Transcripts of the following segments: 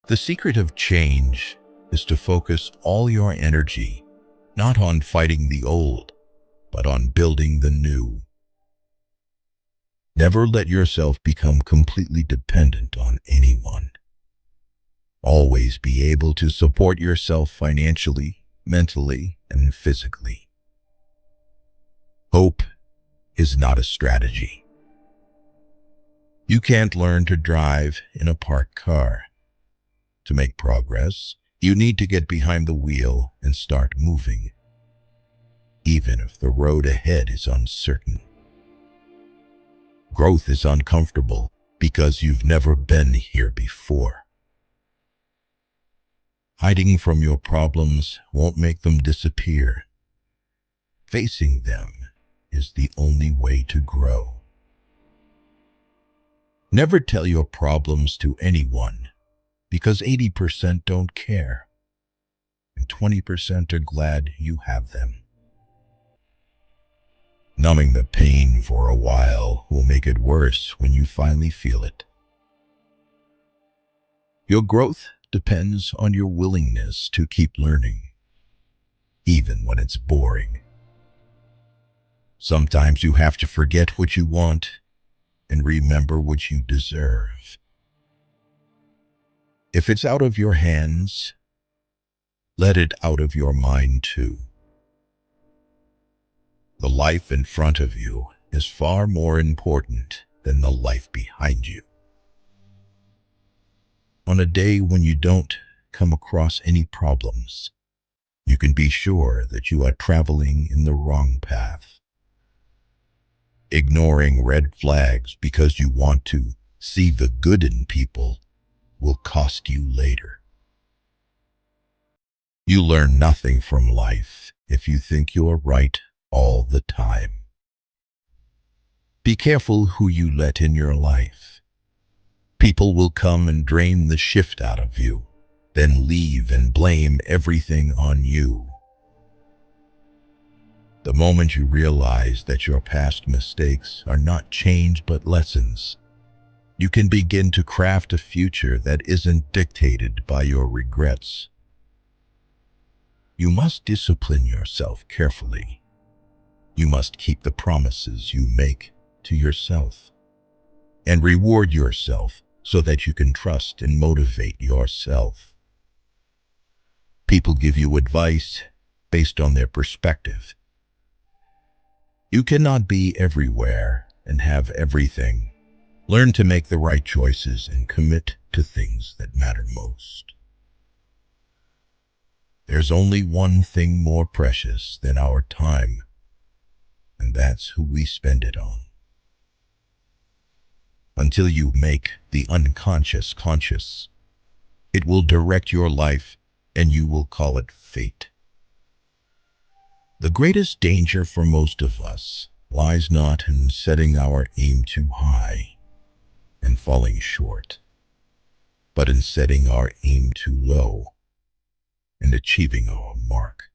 The secret of change is to focus all your energy not on fighting the old, but on building the new. Never let yourself become completely dependent on anyone. Always be able to support yourself financially, mentally, and physically. Hope is not a strategy. You can't learn to drive in a parked car. To make progress, you need to get behind the wheel and start moving, even if the road ahead is uncertain. Growth is uncomfortable because you've never been here before. Hiding from your problems won't make them disappear. Facing them is the only way to grow. Never tell your problems to anyone, because 80% don't care, and 20% are glad you have them. Numbing the pain for a while will make it worse when you finally feel it. Your growth depends on your willingness to keep learning, even when it's boring. Sometimes you have to forget what you want and remember what you deserve. If it's out of your hands, let it out of your mind too. The life in front of you is far more important than the life behind you. On a day when you don't come across any problems, you can be sure that you are traveling in the wrong path. Ignoring red flags because you want to see the good in people will cost you later. You learn nothing from life if you think you're right all the time. Be careful who you let in your life. People will come and drain the shift out of you, then leave and blame everything on you. The moment you realize that your past mistakes are not change but lessons, you can begin to craft a future that isn't dictated by your regrets. You must discipline yourself carefully. You must keep the promises you make to yourself, and reward yourself so that you can trust and motivate yourself. People give you advice based on their perspective. You cannot be everywhere and have everything. Learn to make the right choices and commit to things that matter most. There's only one thing more precious than our time, and that's who we spend it on. Until you make the unconscious conscious, it will direct your life and you will call it fate. The greatest danger for most of us lies not in setting our aim too high and falling short, but in setting our aim too low and achieving our mark.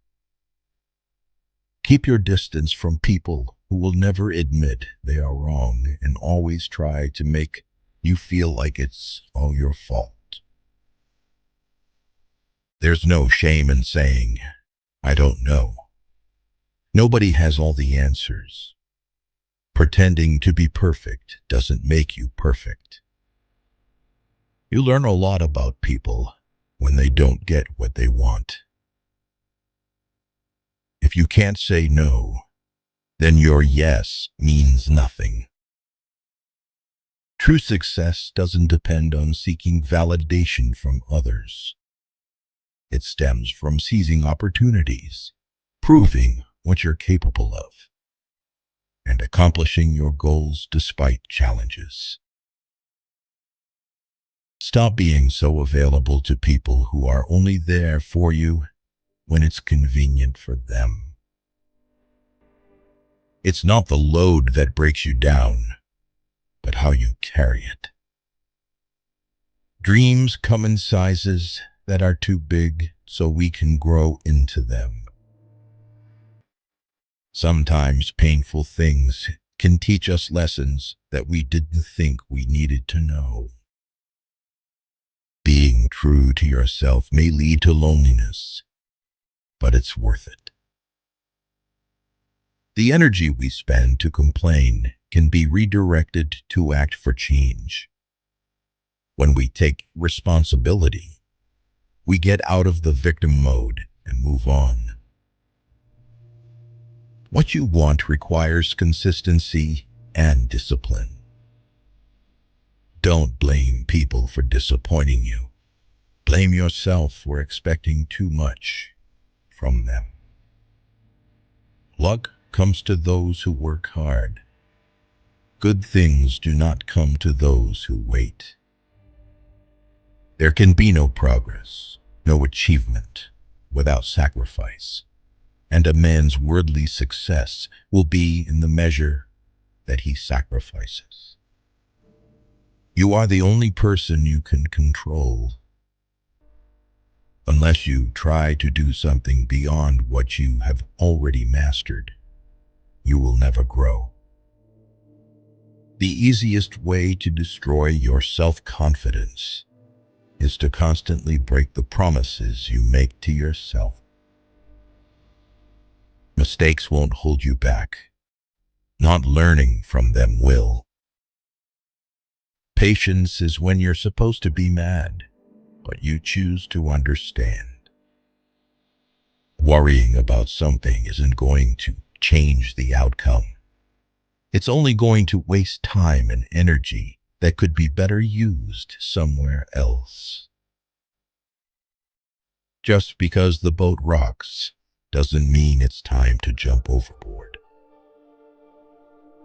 Keep your distance from people who will never admit they are wrong and always try to make you feel like it's all your fault. There's no shame in saying, "I don't know." Nobody has all the answers. Pretending to be perfect doesn't make you perfect. You learn a lot about people when they don't get what they want. If you can't say no, then your yes means nothing. True success doesn't depend on seeking validation from others. It stems from seizing opportunities, proving what you're capable of, and accomplishing your goals despite challenges. Stop being so available to people who are only there for you when it's convenient for them. It's not the load that breaks you down, but how you carry it. Dreams come in sizes that are too big so we can grow into them. Sometimes painful things can teach us lessons that we didn't think we needed to know. Being true to yourself may lead to loneliness, but it's worth it. The energy we spend to complain can be redirected to act for change. When we take responsibility, we get out of the victim mode and move on. What you want requires consistency and discipline. Don't blame people for disappointing you. Blame yourself for expecting too much from them. Luck comes to those who work hard. Good things do not come to those who wait. There can be no progress, no achievement, without sacrifice, and a man's worldly success will be in the measure that he sacrifices. You are the only person you can control. Unless you try to do something beyond what you have already mastered, you will never grow. The easiest way to destroy your self-confidence is to constantly break the promises you make to yourself. Mistakes won't hold you back. Not learning from them will. Patience is when you're supposed to be mad, but you choose to understand. Worrying about something isn't going to change the outcome. It's only going to waste time and energy that could be better used somewhere else. Just because the boat rocks doesn't mean it's time to jump overboard.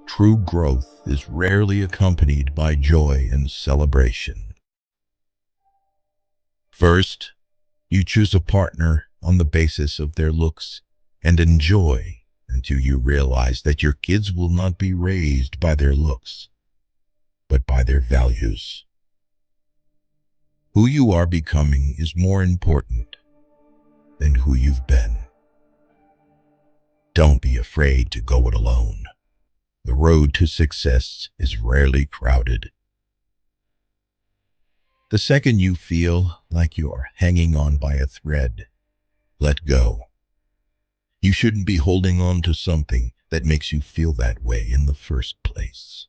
True growth is rarely accompanied by joy and celebration. First, you choose a partner on the basis of their looks and enjoy until you realize that your kids will not be raised by their looks, but by their values. Who you are becoming is more important than who you've been. Don't be afraid to go it alone. The road to success is rarely crowded. The second you feel like you are hanging on by a thread, let go. You shouldn't be holding on to something that makes you feel that way in the first place.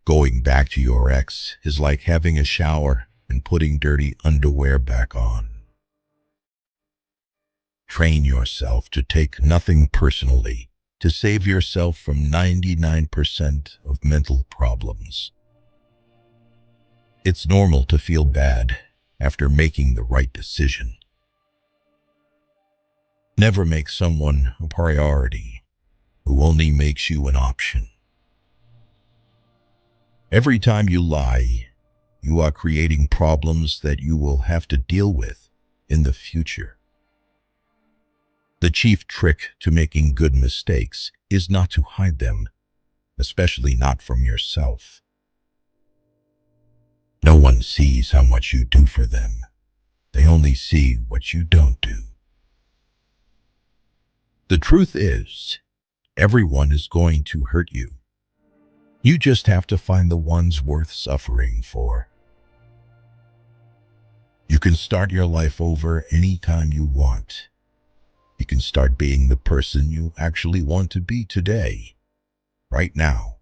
Going back to your ex is like having a shower and putting dirty underwear back on. Train yourself to take nothing personally, to save yourself from 99% of mental problems. It's normal to feel bad after making the right decision. Never make someone a priority who only makes you an option. Every time you lie, you are creating problems that you will have to deal with in the future. The chief trick to making good mistakes is not to hide them, especially not from yourself. No one sees how much you do for them. They only see what you don't do. The truth is, everyone is going to hurt you. You just have to find the ones worth suffering for. You can start your life over anytime you want. You can start being the person you actually want to be today, right now.